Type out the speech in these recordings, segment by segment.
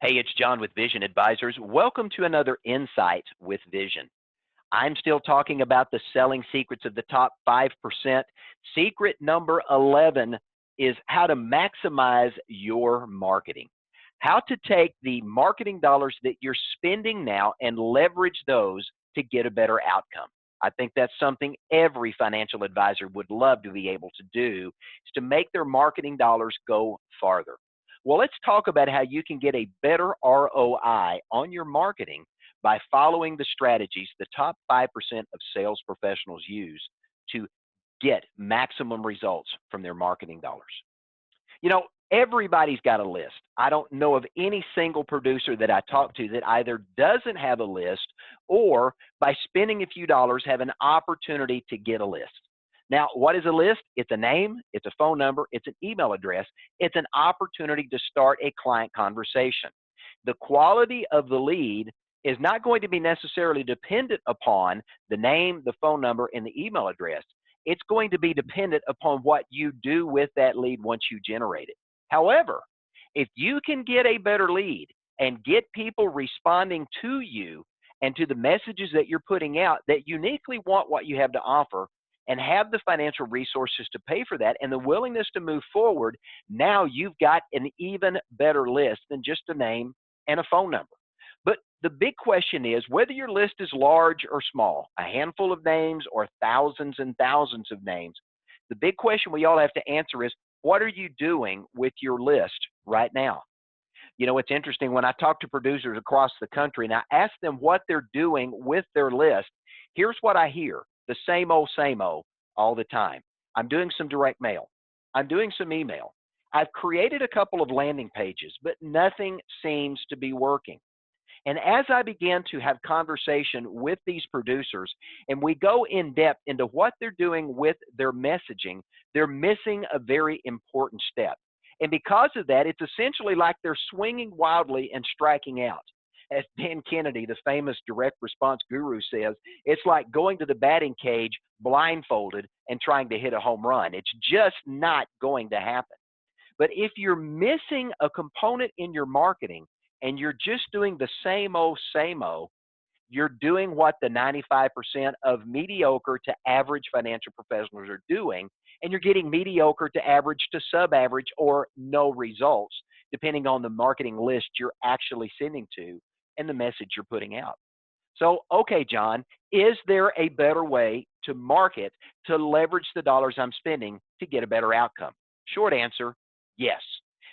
Hey, it's John with Vision Advisors. Welcome to another Insight with Vision. I'm still talking about the selling secrets of the top 5%. Secret number 11 is how to maximize your marketing. How to take the marketing dollars that you're spending now and leverage those to get a better outcome. I think that's something every financial advisor would love to be able to do, is to make their marketing dollars go farther. Well, let's talk about how you can get a better ROI on your marketing by following the strategies the top 5% of sales professionals use to get maximum results from their marketing dollars. You know, everybody's got a list. I don't know of any single producer that I talk to that either doesn't have a list or by spending a few dollars have an opportunity to get a list. Now, what is a list? It's a name, it's a phone number, it's an email address, it's an opportunity to start a client conversation. The quality of the lead is not going to be necessarily dependent upon the name, the phone number, and the email address. It's going to be dependent upon what you do with that lead once you generate it. However, if you can get a better lead and get people responding to you and to the messages that you're putting out that uniquely want what you have to offer and have the financial resources to pay for that and the willingness to move forward, now you've got an even better list than just a name and a phone number. But the big question is whether your list is large or small, a handful of names or thousands and thousands of names. The big question we all have to answer is, what are you doing with your list right now? You know, it's interesting when I talk to producers across the country and I ask them what they're doing with their list. Here's what I hear, the same old all the time. I'm doing some direct mail. I'm doing some email. I've created a couple of landing pages, but nothing seems to be working. And as I began to have conversation with these producers and we go in depth into what they're doing with their messaging, they're missing a very important step. And because of that, it's essentially like they're swinging wildly and striking out. As Dan Kennedy, the famous direct response guru, says, it's like going to the batting cage blindfolded and trying to hit a home run. It's just not going to happen. But if you're missing a component in your marketing, and you're just doing the same old, you're doing what the 95% of mediocre to average financial professionals are doing, and you're getting mediocre to average to sub-average or no results, depending on the marketing list you're actually sending to and the message you're putting out. So, okay, John, is there a better way to market to leverage the dollars I'm spending to get a better outcome? Short answer, yes.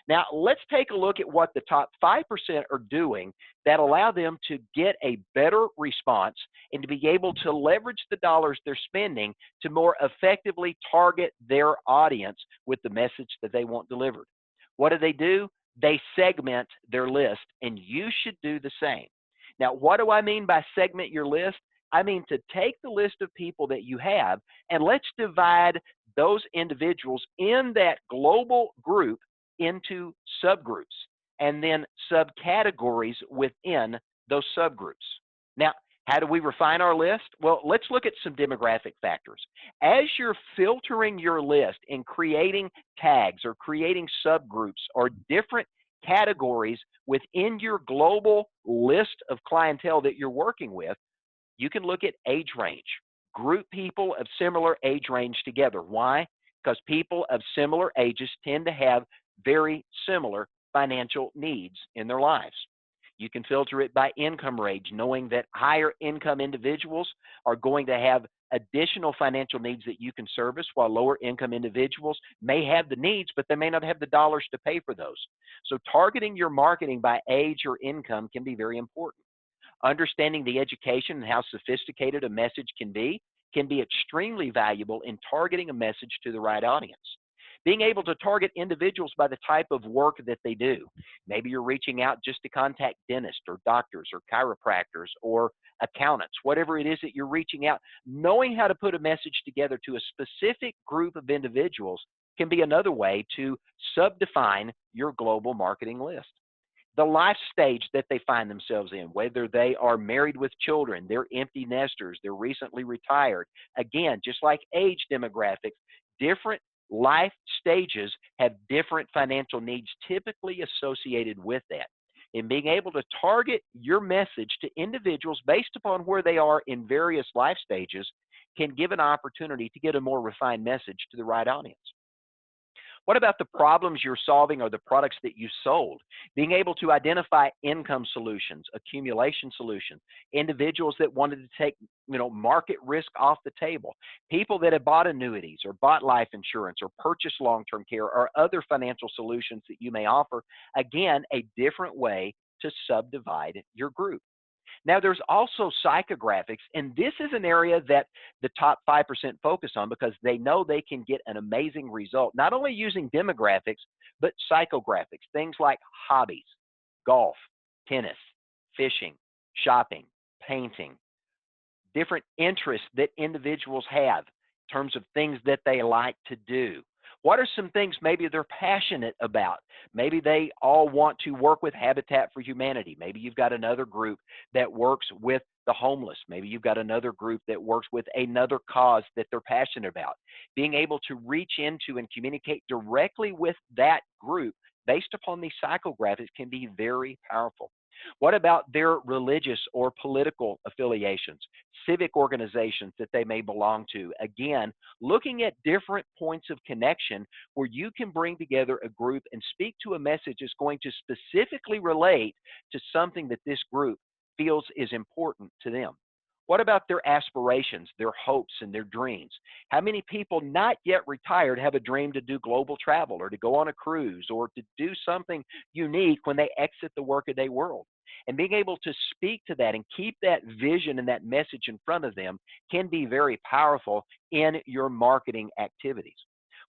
Now, let's take a look at what the top 5% are doing that allow them to get a better response and to be able to leverage the dollars they're spending to more effectively target their audience with the message that they want delivered. What do? They segment their list, and you should do the same. Now, what do I mean by segment your list? I mean to take the list of people that you have, and let's divide those individuals in that global group into subgroups and then subcategories within those subgroups. Now, how do we refine our list? Well, let's look at some demographic factors. As you're filtering your list and creating tags or creating subgroups or different categories within your global list of clientele that you're working with, you can look at age range. Group people of similar age range together. Why? Because people of similar ages tend to have very similar financial needs in their lives. You can filter it by income range, knowing that higher income individuals are going to have additional financial needs that you can service, while lower income individuals may have the needs, but they may not have the dollars to pay for those. So targeting your marketing by age or income can be very important. Understanding the education and how sophisticated a message can be extremely valuable in targeting a message to the right audience. Being able to target individuals by the type of work that they do. Maybe you're reaching out just to contact dentists or doctors or chiropractors or accountants, whatever it is that you're reaching out. Knowing how to put a message together to a specific group of individuals can be another way to subdefine your global marketing list. The life stage that they find themselves in, whether they are married with children, they're empty nesters, they're recently retired. Again, just like age demographics, different life stages have different financial needs typically associated with that. And being able to target your message to individuals based upon where they are in various life stages can give an opportunity to get a more refined message to the right audience. What about the problems you're solving or the products that you sold? Being able to identify income solutions, accumulation solutions, individuals that wanted to take, market risk off the table, people that have bought annuities or bought life insurance or purchased long-term care or other financial solutions that you may offer. Again, a different way to subdivide your group. Now, there's also psychographics, and this is an area that the top 5% focus on because they know they can get an amazing result, not only using demographics, but psychographics, things like hobbies, golf, tennis, fishing, shopping, painting, different interests that individuals have in terms of things that they like to do. What are some things maybe they're passionate about? Maybe they all want to work with Habitat for Humanity. Maybe you've got another group that works with the homeless. Maybe you've got another group that works with another cause that they're passionate about. Being able to reach into and communicate directly with that group based upon these psychographics can be very powerful. What about their religious or political affiliations, civic organizations that they may belong to? Again, looking at different points of connection where you can bring together a group and speak to a message that's going to specifically relate to something that this group feels is important to them. What about their aspirations, their hopes, and their dreams? How many people not yet retired have a dream to do global travel or to go on a cruise or to do something unique when they exit the workaday world? And being able to speak to that and keep that vision and that message in front of them can be very powerful in your marketing activities.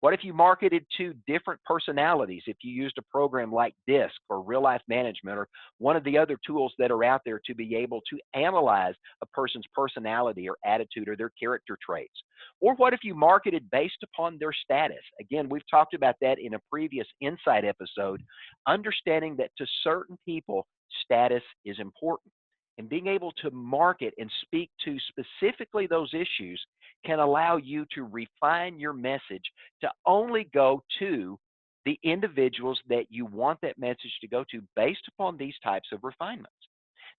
What if you marketed to different personalities? If you used a program like DISC or Real Life Management or one of the other tools that are out there to be able to analyze a person's personality or attitude or their character traits? Or what if you marketed based upon their status? Again, we've talked about that in a previous Insight episode, understanding that to certain people, status is important. And being able to market and speak to specifically those issues can allow you to refine your message to only go to the individuals that you want that message to go to based upon these types of refinements.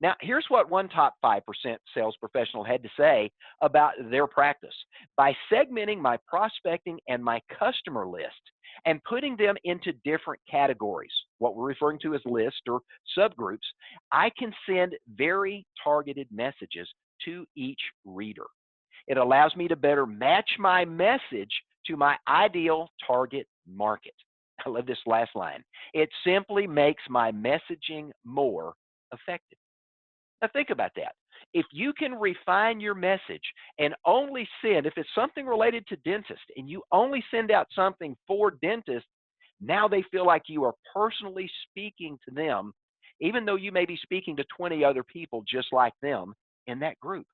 Now, here's what one top 5% sales professional had to say about their practice. By segmenting my prospecting and my customer list and putting them into different categories, what we're referring to as lists or subgroups, I can send very targeted messages to each reader. It allows me to better match my message to my ideal target market. I love this last line. It simply makes my messaging more effective. Now think about that. If you can refine your message and only send, if it's something related to dentists and you only send out something for dentists, now they feel like you are personally speaking to them, even though you may be speaking to 20 other people just like them in that group.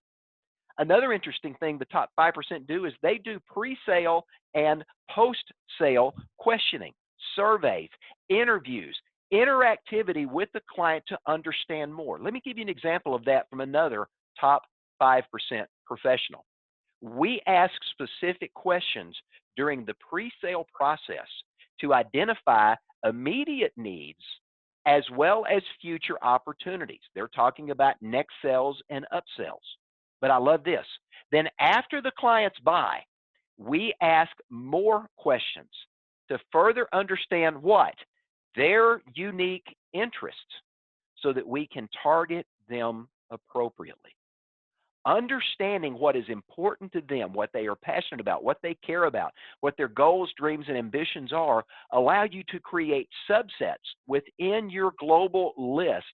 Another interesting thing the top 5% do is they do pre-sale and post-sale questioning, surveys, interviews, interactivity with the client to understand more. Let me give you an example of that from another top 5% professional. We ask specific questions during the pre-sale process to identify immediate needs as well as future opportunities. They're talking about next sales and upsells. But I love this. Then after the clients buy, we ask more questions to further understand what? Their unique interests so that we can target them appropriately. Understanding what is important to them, what they are passionate about, what they care about, what their goals, dreams, and ambitions are, allow you to create subsets within your global list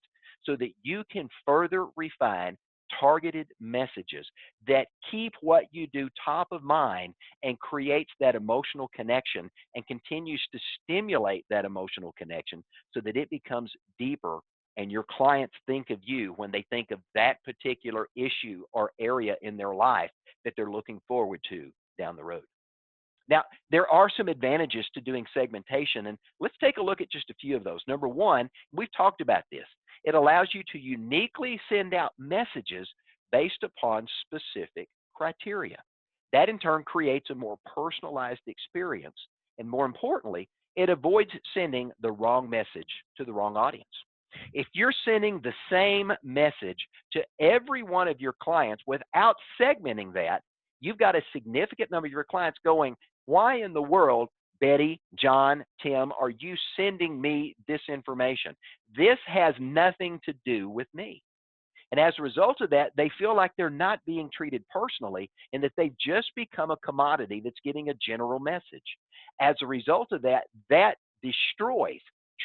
so that you can further refine targeted messages that keep what you do top of mind and creates that emotional connection and continues to stimulate that emotional connection so that it becomes deeper and your clients think of you when they think of that particular issue or area in their life that they're looking forward to down the road. Now, there are some advantages to doing segmentation, and let's take a look at just a few of those. Number one, we've talked about this. It allows you to uniquely send out messages based upon specific criteria. That in turn creates a more personalized experience, and more importantly, it avoids sending the wrong message to the wrong audience. If you're sending the same message to every one of your clients without segmenting that, you've got a significant number of your clients going, why in the world, Betty, John, Tim, are you sending me this information? This has nothing to do with me. And as a result of that, they feel like they're not being treated personally and that they've just become a commodity that's getting a general message. As a result of that, that destroys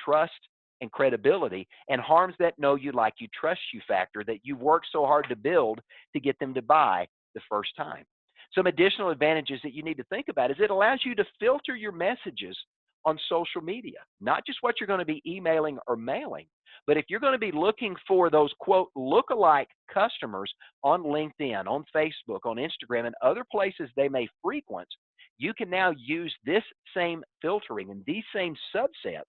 trust and credibility and harms that know you, like you, trust you factor that you've worked so hard to build to get them to buy the first time. Some additional advantages that you need to think about is it allows you to filter your messages on social media, not just what you're going to be emailing or mailing, but if you're going to be looking for those, quote, look-alike customers on LinkedIn, on Facebook, on Instagram, and other places they may frequent, you can now use this same filtering and these same subsets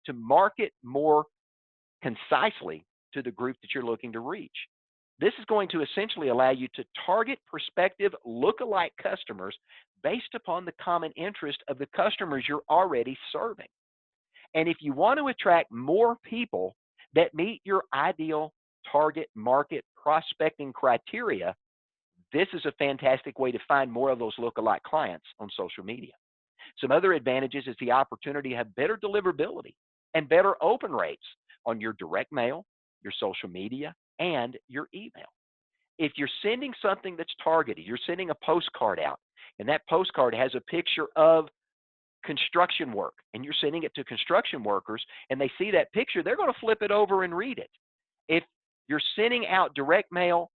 to market more concisely to the group that you're looking to reach. This is going to essentially allow you to target prospective look-alike customers based upon the common interest of the customers you're already serving. And if you want to attract more people that meet your ideal target market prospecting criteria, this is a fantastic way to find more of those look-alike clients on social media. Some other advantages is the opportunity to have better deliverability and better open rates on your direct mail, your social media, and your email. If you're sending something that's targeted, you're sending a postcard out, and that postcard has a picture of construction work, and you're sending it to construction workers, and they see that picture, they're going to flip it over and read it. If you're sending out direct mail,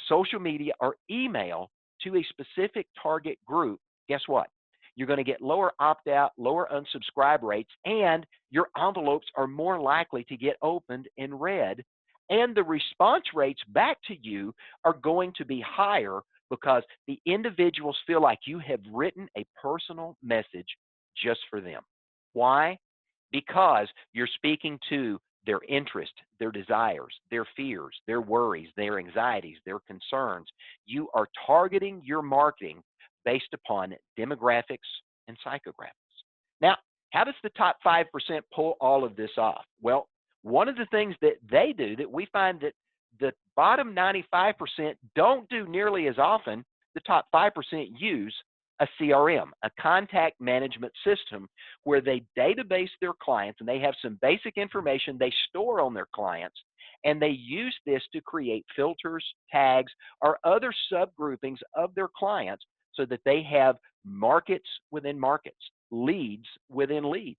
social media, or email to a specific target group, guess what? You're going to get lower opt-out, lower unsubscribe rates, and your envelopes are more likely to get opened and read, and the response rates back to you are going to be higher because the individuals feel like you have written a personal message just for them. Why? Because you're speaking to their interest, their desires, their fears, their worries, their anxieties, their concerns. You are targeting your marketing based upon demographics and psychographics. Now, how does the top 5% pull all of this off? Well, one of the things that they do that we find that the bottom 95% don't do nearly as often, the top 5% use a CRM, a contact management system, where they database their clients and they have some basic information they store on their clients, and they use this to create filters, tags, or other subgroupings of their clients so that they have markets within markets, leads within leads.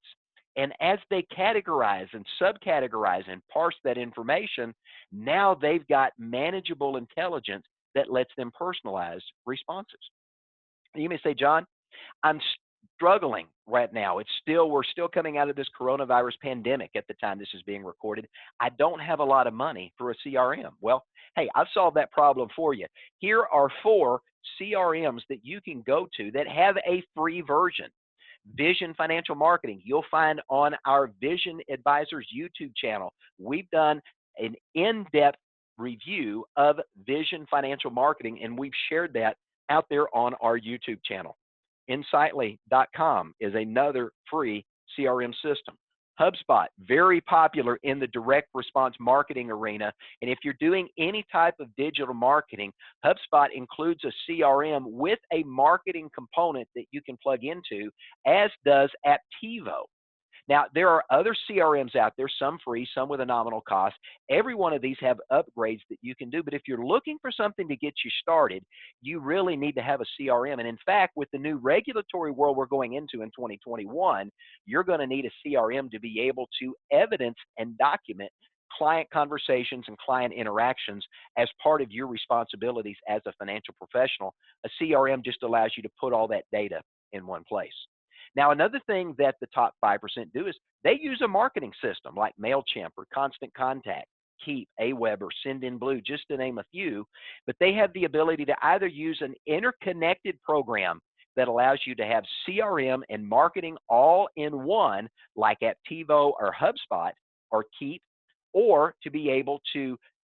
And as they categorize and subcategorize and parse that information, now they've got manageable intelligence that lets them personalize responses. You may say, John, I'm struggling right now. We're still coming out of this coronavirus pandemic at the time this is being recorded. I don't have a lot of money for a CRM. Well, hey, I've solved that problem for you. Here are 4 CRMs that you can go to that have a free version. Vision Financial Marketing, you'll find on our Vision Advisors YouTube channel. We've done an in-depth review of Vision Financial Marketing, and we've shared that out there on our YouTube channel. Insightly.com is another free CRM system. HubSpot, very popular in the direct response marketing arena. And if you're doing any type of digital marketing, HubSpot includes a CRM with a marketing component that you can plug into, as does Aptivo. Now, there are other CRMs out there, some free, some with a nominal cost. Every one of these have upgrades that you can do. But if you're looking for something to get you started, you really need to have a CRM. And in fact, with the new regulatory world we're going into in 2021, you're going to need a CRM to be able to evidence and document client conversations and client interactions as part of your responsibilities as a financial professional. A CRM just allows you to put all that data in one place. Now, another thing that the top 5% do is they use a marketing system like MailChimp or Constant Contact, Keep, Aweber, Sendinblue, just to name a few, but they have the ability to either use an interconnected program that allows you to have CRM and marketing all in one, like Aptivo or HubSpot or Keep, or to be able to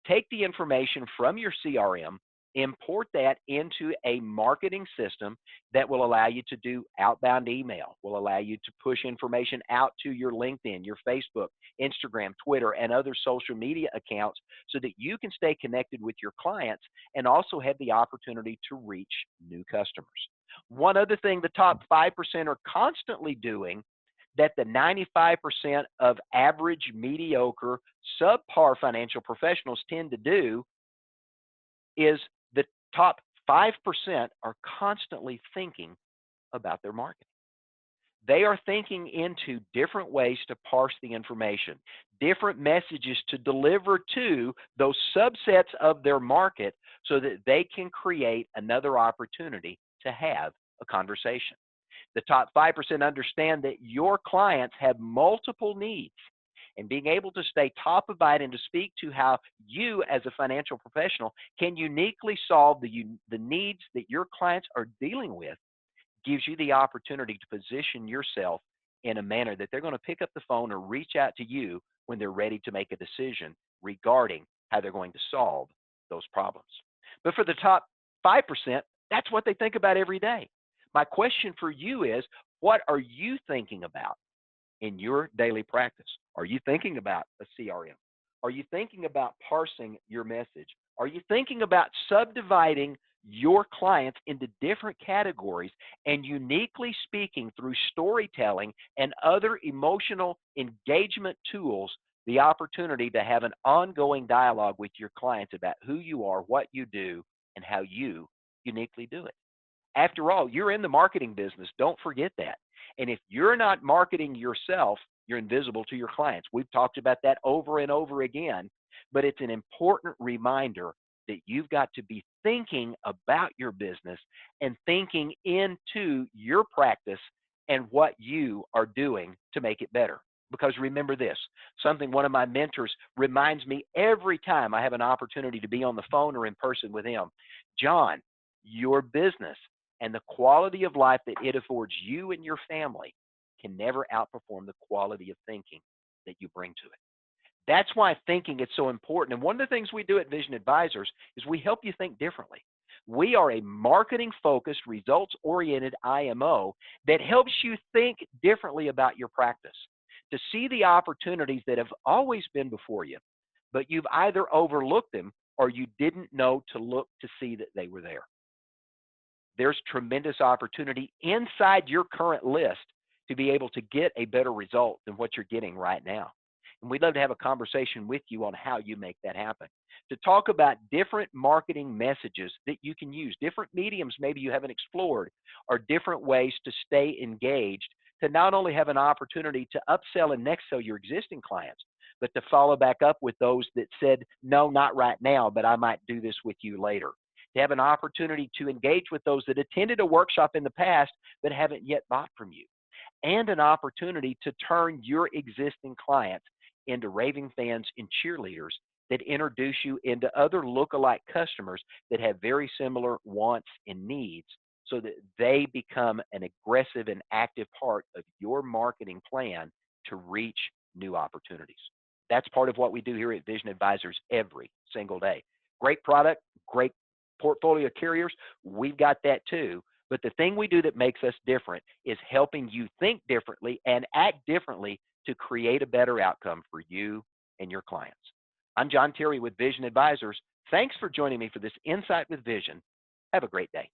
take the information from your CRM, Import that into a marketing system that will allow you to do outbound email, will allow you to push information out to your LinkedIn, your Facebook, Instagram, Twitter, and other social media accounts so that you can stay connected with your clients and also have the opportunity to reach new customers. One other thing the top 5% are constantly doing that the 95% of average, mediocre, subpar financial professionals tend to do is the top 5% are constantly thinking about their marketing. They are thinking into different ways to parse the information, different messages to deliver to those subsets of their market so that they can create another opportunity to have a conversation. The top 5% understand that your clients have multiple needs, and being able to stay top of mind and to speak to how you as a financial professional can uniquely solve the needs that your clients are dealing with gives you the opportunity to position yourself in a manner that they're going to pick up the phone or reach out to you when they're ready to make a decision regarding how they're going to solve those problems. But for the top 5%, that's what they think about every day. My question for you is, what are you thinking about in your daily practice? Are you thinking about a CRM? Are you thinking about parsing your message? Are you thinking about subdividing your clients into different categories and uniquely speaking through storytelling and other emotional engagement tools the opportunity to have an ongoing dialogue with your clients about who you are, what you do, and how you uniquely do it? After all, you're in the marketing business. Don't forget that. And if you're not marketing yourself, you're invisible to your clients. We've talked about that over and over again, but it's an important reminder that you've got to be thinking about your business and thinking into your practice and what you are doing to make it better. Because remember this, something one of my mentors reminds me every time I have an opportunity to be on the phone or in person with him. John, your business and the quality of life that it affords you and your family can never outperform the quality of thinking that you bring to it. That's why thinking is so important. And one of the things we do at Vision Advisors is we help you think differently. We are a marketing-focused, results-oriented IMO that helps you think differently about your practice, to see the opportunities that have always been before you, but you've either overlooked them or you didn't know to look to see that they were there. There's tremendous opportunity inside your current list to be able to get a better result than what you're getting right now. And we'd love to have a conversation with you on how you make that happen. To talk about different marketing messages that you can use, different mediums maybe you haven't explored, or different ways to stay engaged, to not only have an opportunity to upsell and next sell your existing clients, but to follow back up with those that said, no, not right now, but I might do this with you later. To have an opportunity to engage with those that attended a workshop in the past but haven't yet bought from you. And an opportunity to turn your existing clients into raving fans and cheerleaders that introduce you into other lookalike customers that have very similar wants and needs so that they become an aggressive and active part of your marketing plan to reach new opportunities. That's part of what we do here at Vision Advisors every single day. Great product, great portfolio carriers, we've got that too. But the thing we do that makes us different is helping you think differently and act differently to create a better outcome for you and your clients. I'm John Terry with Vision Advisors. Thanks for joining me for this Insight with Vision. Have a great day.